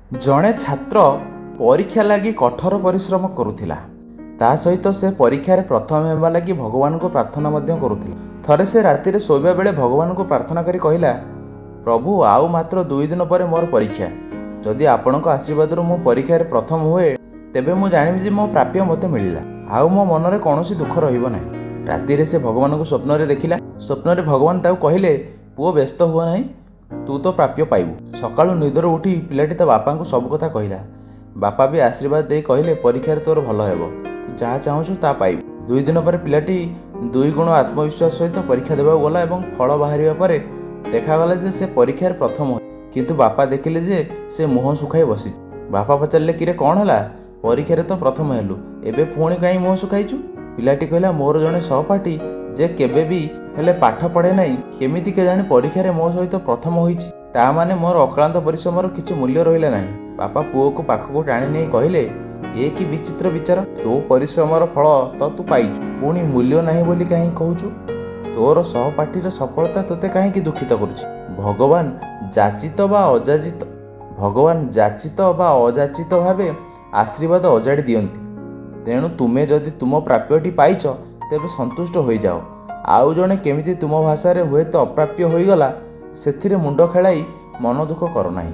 ଜଣେ ଛାତ୍ର ପରୀକ୍ଷା ଲାଗି କଠୋର ପରିଶ୍ରମ କରୁଥିଲା। ତା ସହିତ ସେ ପରୀକ୍ଷାରେ ପ୍ରଥମ ହେବା ଲାଗି ଭଗବାନଙ୍କୁ ପ୍ରାର୍ଥନା ମଧ୍ୟ କରୁଥିଲା। ଥରେ ସେ ରାତିରେ ଶୋଇବା ବେଳେ ଭଗବାନଙ୍କୁ ପ୍ରାର୍ଥନା କରି କହିଲା, ପ୍ରଭୁ, ଆଉ ମାତ୍ର 2 ଦିନ ପରେ ମୋର ପରୀକ୍ଷା। ଯଦି ଆପଣଙ୍କ ଆଶୀର୍ବାଦରୁ ମୁଁ ପରୀକ୍ଷାରେ ପ୍ରଥମ ହୁଏ, ତେବେ ମୁଁ ଜାଣିବି ଯେ ମୋ ପ୍ରାପ୍ୟ ମୋତେ ମିଳିଲା, ଆଉ ମୋ ମନରେ କୌଣସି ଦୁଃଖ ରହିବ ନାହିଁ। ରାତିରେ ସେ ଭଗବାନଙ୍କୁ ସ୍ୱପ୍ନରେ ଦେଖିଲା। ସ୍ୱପ୍ନରେ ଭଗବାନ ତାକୁ କହିଲେ, ପୁଅ, ବ୍ୟସ୍ତ ହୁଅ ନାହିଁ, ତୁ ତ ପ୍ରାପ୍ୟ ପାଇବୁ। ସକାଳୁ ନିଦରୁ ଉଠି ପିଲାଟି ତା ବାପାଙ୍କୁ ସବୁ କଥା କହିଲା। ବାପା ବି ଆଶୀର୍ବାଦ ଦେଇ କହିଲେ, ପରୀକ୍ଷାରେ ତୋର ଭଲ ହେବ, ତୁ ଯାହା ଚାହୁଁଛୁ ତାହା ପାଇବୁ। 2 ଦିନ ପରେ ପିଲାଟି 2 ଗୁଣ ଆତ୍ମବିଶ୍ୱାସ ସହିତ ପରୀକ୍ଷା ଦେବାକୁ ଗଲା ଏବଂ ଫଳ ବାହାରିବା ପରେ ଦେଖାଗଲା ଯେ ସେ ପରୀକ୍ଷାରେ ପ୍ରଥମ ହୋଇଛି। କିନ୍ତୁ ବାପା ଦେଖିଲେ ଯେ ସେ ମୁହଁ ଶୁଖାଇ ବସିଛି। ବାପା ପଚାରିଲେ, କିରେ କ'ଣ ହେଲା? ପରୀକ୍ଷାରେ ତ ପ୍ରଥମ ହେଲୁ, ଏବେ ପୁଣି କାହିଁ ମୁହଁ ଶୁଖାଇଛୁ? ପିଲାଟି କହିଲା, ମୋର ଜଣେ ସହପାଠୀ ଯେ କେବେ ବି ହେଲେ ପାଠ ପଢ଼େ ନାହିଁ, କେମିତି କେଜାଣି ପରୀକ୍ଷାରେ ମୋ ସହିତ ପ୍ରଥମ ହୋଇଛି। ତା ମାନେ ମୋର ଅକ୍ଳାନ୍ତ ପରିଶ୍ରମର କିଛି ମୂଲ୍ୟ ରହିଲା ନାହିଁ। ବାପା ପୁଅକୁ ପାଖକୁ ଟାଣି ନେଇ କହିଲେ, ଏ କି ବିଚିତ୍ର ବିଚାର! ତୋ ପରିଶ୍ରମର ଫଳ ତ ତୁ ପାଇଛୁ, ପୁଣି ମୂଲ୍ୟ ନାହିଁ ବୋଲି କାହିଁ କହୁଛୁ? ତୋର ସହପାଠୀର ସଫଳତା ତୋତେ କାହିଁକି ଦୁଃଖିତ କରୁଛି? ଭଗବାନ ଯାଚିତ ବା ଅଯାଚିତ ଭାବେ ଆଶୀର୍ବାଦ ଅଜାଡ଼ି ଦିଅନ୍ତି। ତେଣୁ ତୁମେ ଯଦି ତୁମ ପ୍ରାପ୍ୟଟି ପାଇଛ, ତେବେ ସନ୍ତୁଷ୍ଟ ହୋଇଯାଅ। ଆଉ ଜଣେ କେମିତି ତୁମ ଭାଷାରେ ହୁଏତ ଅପ୍ରାପ୍ୟ ହୋଇଗଲା, ସେଥିରେ ମୁଣ୍ଡ ଖେଳାଇ ମନ ଦୁଃଖ କର ନାହିଁ।